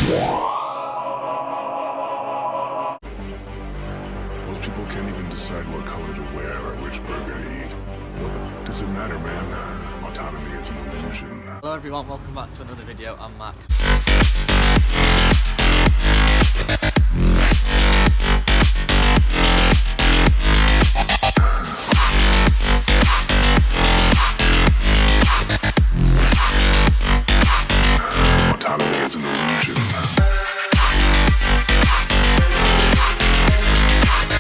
Most people can't even decide what color to wear or which burger to eat. What does it matter, man? Autonomy is an illusion. Hello everyone, welcome back to another video. I'm Max. Autonomy is an illusion.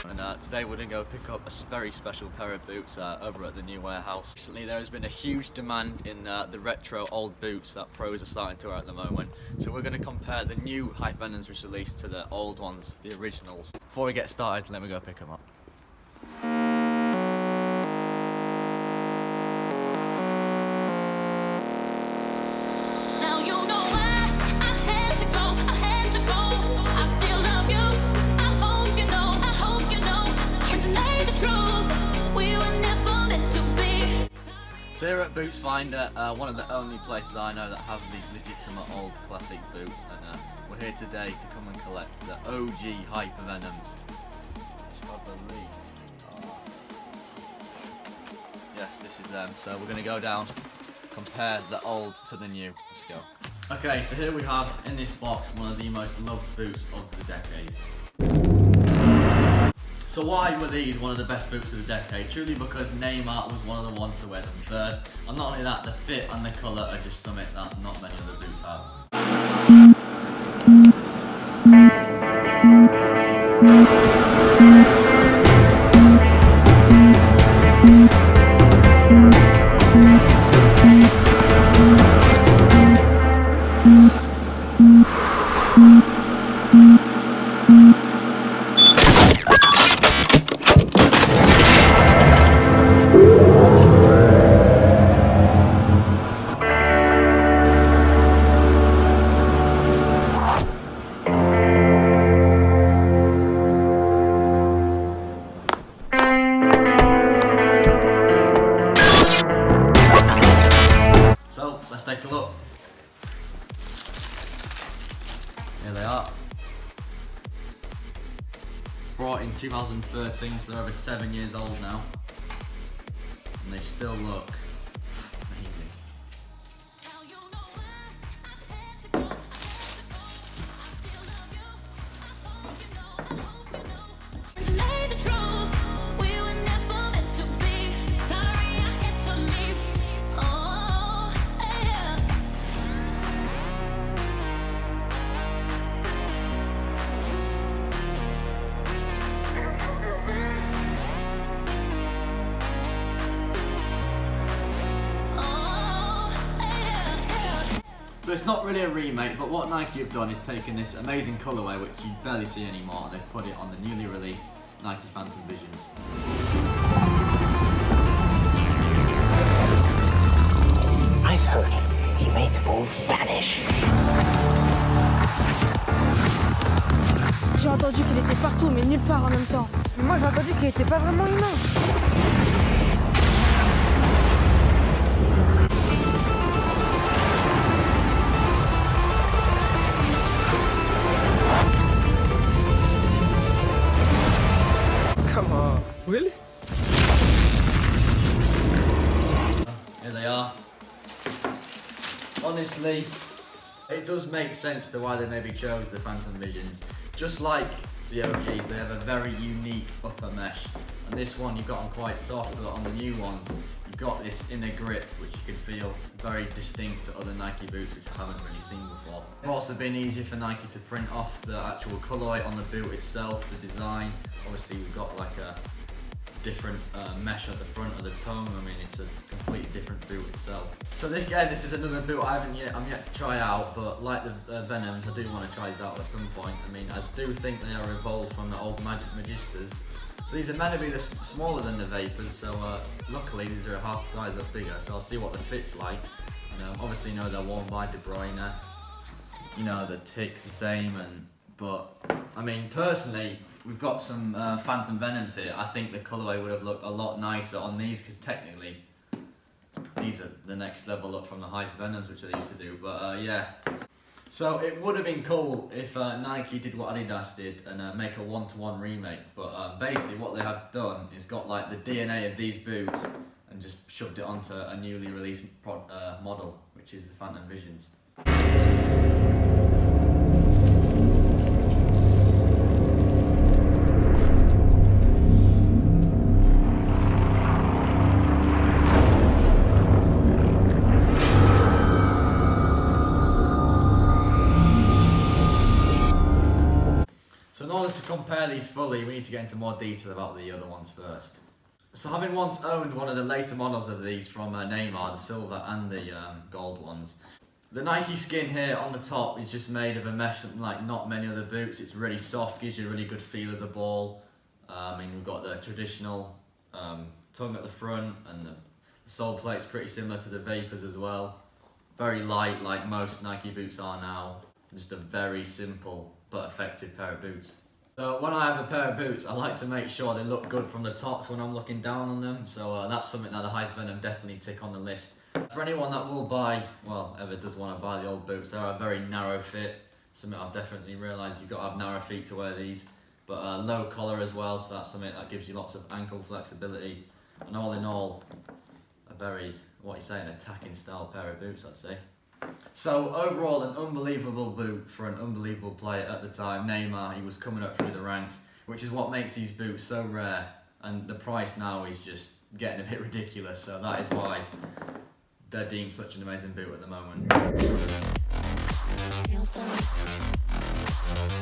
And today we're going to go pick up a very special pair of boots over at the new warehouse. Recently there has been a huge demand in the retro old boots that pros are starting to wear at the moment. So we're going to compare the new Hypervenoms which released to the old ones, the originals. Before we get started, let me go pick them up. Now you know why I had to go, I had to go. I still love you, I hope you know, I hope you know. Can't deny the truth, we were never meant to be. So here at Bootsfinder, one of the only places I know that have these legitimate old classic boots, and we're here today to come and collect the OG Hypervenoms, which I believe are... Yes, this is them. So we're going to go down, compare the old to the new. Let's go. Okay, so here we have in this box one of the most loved boots of the decade. So why were these one of the best boots of the decade? Truly because Neymar was one of the ones to wear them first. And not only that, the fit and the colour are just something that not many other boots have. So let's take a look. Here they are. Brought in 2013, so they're over 7 years old now. And they still look amazing. Now you know why I had to go, I still love you, I hope you know, I hope you know. Can't deny the truth, we were never meant to be. Sorry I had to leave, oh yeah. So it's not really a remake, but what Nike have done is taken this amazing colourway, which you barely see anymore, and they've put it on the newly released Nike Phantom Visions. I've heard he made the ball vanish. J'ai entendu qu'il était partout, mais nulle part en même temps. Mais moi, j'ai entendu qu'il était pas vraiment humain. Come on, really? Here they are. Honestly, it does make sense to why they maybe chose the Phantom Visions. Just like the OGs, they have a very unique upper mesh. And this one you've got on quite soft, but on the new ones, you've got this inner grip, which you can feel very distinct to other Nike boots, which I haven't really seen before. It's also been easier for Nike to print off the actual colourway on the boot itself, the design. Obviously we've got like a different mesh at the front of the tongue. I mean, it's a completely different boot itself. So this is another boot I'm yet to try out, but like the Venoms, I do want to try these out at some point. I mean, I do think they are evolved from the old Magistas. So these are meant to be smaller than the Vapors, so luckily these are a half size up bigger, so I'll see what the fit's like. Obviously you know they're worn by De Bruyne, you know the tick's the same, but I mean personally, we've got some Phantom Venoms here. I think the colourway would have looked a lot nicer on these, because technically these are the next level up from the Hypervenoms, which they used to do, but yeah. So it would have been cool if Nike did what Adidas did and make a one-to-one remake, but basically what they have done is got like the DNA of these boots and just shoved it onto a newly released model, which is the Phantom Visions. So in order to compare these fully, we need to get into more detail about the other ones first. So having once owned one of the later models of these from NEYMAR, the silver and the gold ones, the Nike skin here on the top is just made of a mesh like not many other boots. It's really soft, gives you a really good feel of the ball. And we've got the traditional tongue at the front, and the sole plate's pretty similar to the Vapors as well. Very light, like most Nike boots are now. Just a very simple but effective pair of boots. So when I have a pair of boots, I like to make sure they look good from the tops when I'm looking down on them. So that's something that the Hypervenom definitely tick on the list. For anyone that will buy, well, ever does want to buy the old boots, they are a very narrow fit. Something I've definitely realised you've got to have narrow feet to wear these. But low collar as well, so that's something that gives you lots of ankle flexibility. And all in all, a very, what you say, an attacking style pair of boots, I'd say. So overall, an unbelievable boot for an unbelievable player at the time, NEYMAR. He was coming up through the ranks, which is what makes these boots so rare, and the price now is just getting a bit ridiculous, so that is why they're deemed such an amazing boot at the moment. Nails done.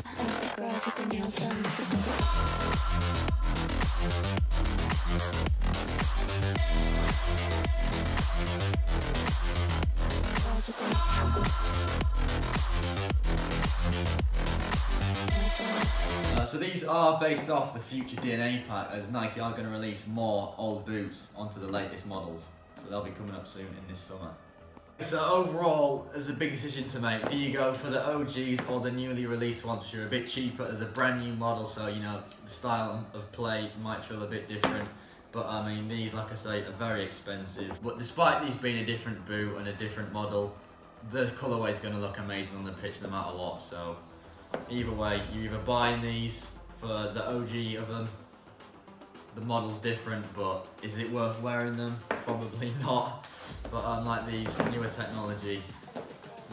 I like the girls with their nails done. Girls with their nails done. So these are based off the future DNA pack, as Nike are going to release more old boots onto the latest models. So they'll be coming up soon in this summer. So overall, there's a big decision to make. Do you go for the OGs or the newly released ones, which are a bit cheaper? There's a brand new model, so you know the style of play might feel a bit different. But I mean, these, like I say, are very expensive. But despite these being a different boot and a different model, the colourway is going to look amazing on the pitch no matter what. So either way, you're either buying these for the OG of them. The model's different, but is it worth wearing them? Probably not. But unlike these, newer technology,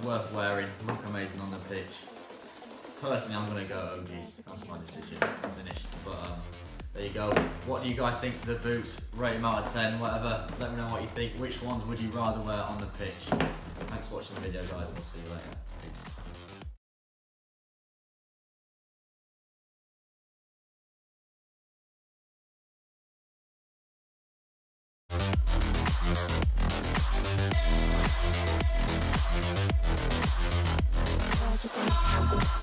worth wearing, look amazing on the pitch. Personally, I'm going to go OG. That's my decision. Finished. But there you go. What do you guys think to the boots? Rate them out of 10, whatever. Let me know what you think. Which ones would you rather wear on the pitch? Thanks for watching the video, guys. I'll see you later. Peace.